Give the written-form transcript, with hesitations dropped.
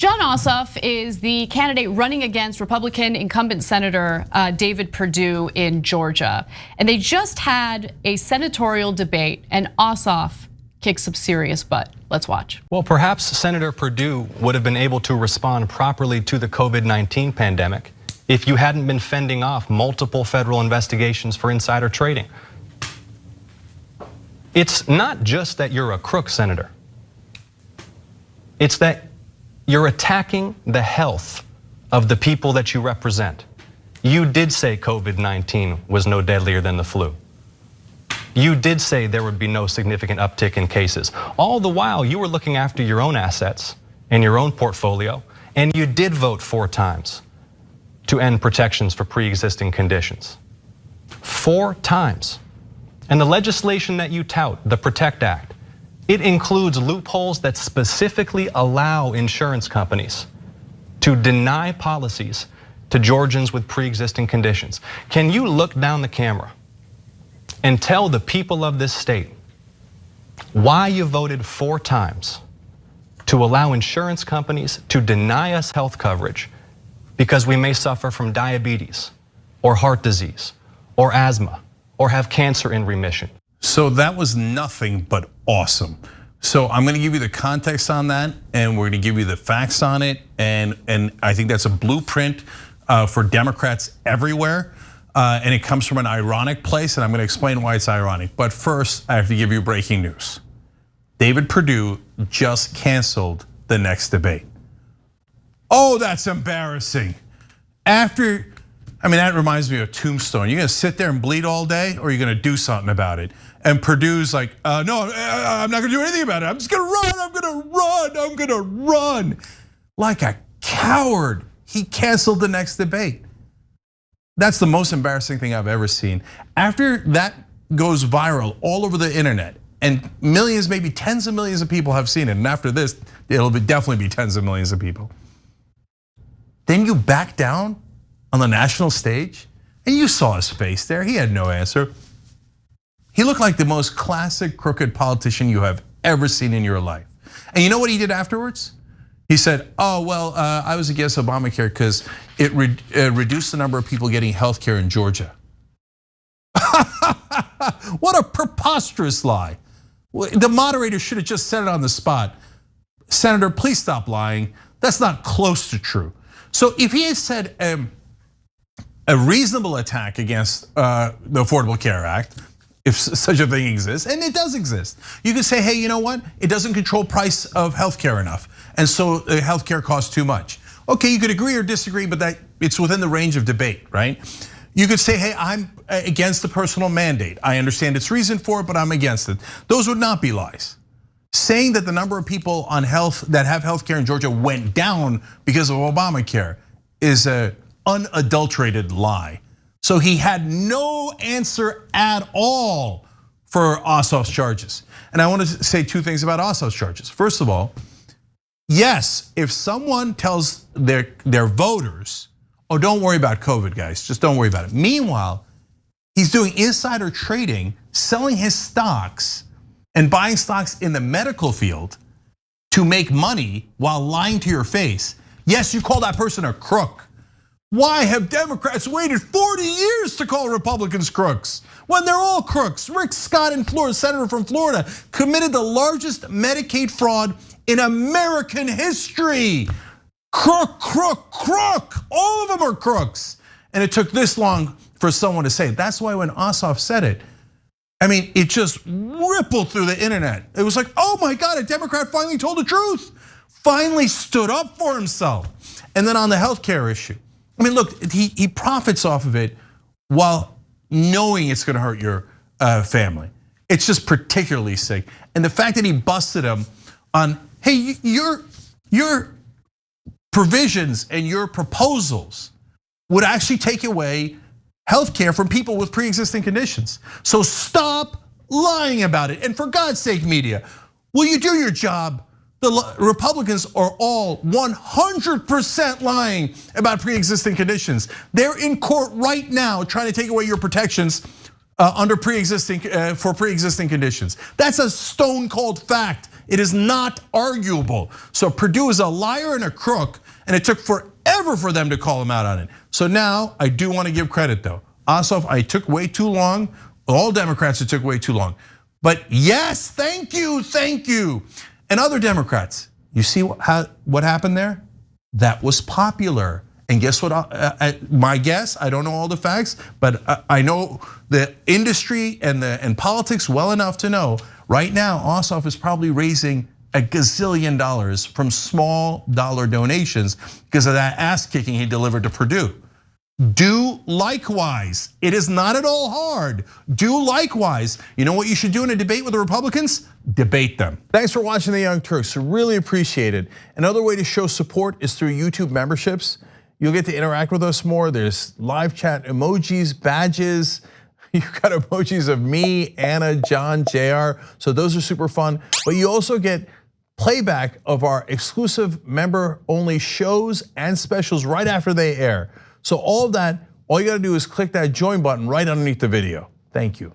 Jon Ossoff is the candidate running against Republican incumbent Senator David Perdue in Georgia. And they just had a senatorial debate, and Ossoff kicked some serious butt. Let's watch. Well, perhaps Senator Perdue would have been able to respond properly to the COVID-19 pandemic if you hadn't been fending off multiple federal investigations for insider trading. It's not just that you're a crook, Senator. It's that you're attacking the health of the people that you represent. You did say COVID-19 was no deadlier than the flu. You did say there would be no significant uptick in cases. All the while, you were looking after your own assets and your own portfolio, and you did vote 4 times to end protections for pre-existing conditions. 4 times. And the legislation that you tout, the PROTECT Act, it includes loopholes that specifically allow insurance companies to deny policies to Georgians with pre-existing conditions. Can you look down the camera and tell the people of this state why you voted 4 times to allow insurance companies to deny us health coverage because we may suffer from diabetes or heart disease or asthma or have cancer in remission? So that was nothing but awesome. So I'm gonna give you the context on that, and we're gonna give you the facts on it, and I think that's a blueprint for Democrats everywhere, and it comes from an ironic place, and I'm gonna explain why it's ironic. But first, I have to give you breaking news. David Perdue just canceled the next debate. Oh, that's embarrassing. That reminds me of Tombstone. You're gonna sit there and bleed all day, or you're gonna do something about it? And Perdue's like, no, I'm not gonna do anything about it. I'm just gonna run, I'm gonna run. Like a coward, he canceled the next debate. That's the most embarrassing thing I've ever seen. After that goes viral all over the internet, and millions, maybe tens of millions of people have seen it, and after this, it'll definitely be tens of millions of people. Then you back down on the national stage, and you saw his face there. He had no answer. He looked like the most classic crooked politician you have ever seen in your life. And you know what he did afterwards? He said, oh, well, I was against Obamacare because it reduced the number of people getting health care in Georgia. What a preposterous lie. The moderator should have just said it on the spot. Senator, please stop lying. That's not close to true. So if he had said a reasonable attack against the Affordable Care Act, if such a thing exists, and it does exist, you could say, hey, you know what? It doesn't control price of healthcare enough, and so healthcare costs too much. Okay, you could agree or disagree, but that it's within the range of debate, right? You could say, hey, I'm against the personal mandate. I understand its reason for it, but I'm against it. Those would not be lies. Saying that the number of people on health that have healthcare in Georgia went down because of Obamacare is an unadulterated lie. So he had no answer at all for Ossoff's charges. And I want to say 2 things about Ossoff's charges. First of all, yes, if someone tells their voters, oh, don't worry about COVID, guys, just don't worry about it. Meanwhile, he's doing insider trading, selling his stocks and buying stocks in the medical field to make money while lying to your face. Yes, you call that person a crook. Why have Democrats waited 40 years to call Republicans crooks when they're all crooks? Rick Scott in Florida, senator from Florida, committed the largest Medicaid fraud in American history. Crook, crook, crook, all of them are crooks. And it took this long for someone to say it. That's why when Ossoff said it, it just rippled through the internet. It was like, oh my God, a Democrat finally told the truth, finally stood up for himself. And then on the healthcare issue, look, he profits off of it while knowing it's gonna hurt your family. It's just particularly sick. And the fact that he busted him on, hey, your provisions and your proposals would actually take away healthcare from people with pre-existing conditions. So stop lying about it. And for God's sake, media, will you do your job? The Republicans are all 100% lying about pre-existing conditions. They're in court right now trying to take away your protections under for pre-existing conditions. That's a stone cold fact. It is not arguable. So Perdue is a liar and a crook, and it took forever for them to call him out on it. So now I do want to give credit though. Ossoff, I took way too long. All Democrats, it took way too long. But yes, thank you. And other Democrats, you see what happened there? That was popular. And guess what? My guess, I don't know all the facts, but I know the industry and politics well enough to know right now Ossoff is probably raising $1 gazillion from small dollar donations because of that ass kicking he delivered to Perdue. Do likewise. It is not at all hard. Do likewise. You know what you should do in a debate with the Republicans? Debate them. Thanks for watching the Young Turks. Really appreciate it. Another way to show support is through YouTube memberships. You'll get to interact with us more. There's live chat emojis, badges. You've got emojis of me, Anna, John, JR. So those are super fun. But you also get playback of our exclusive member-only shows and specials right after they air. So all of that, all you gotta do is click that join button right underneath the video. Thank you.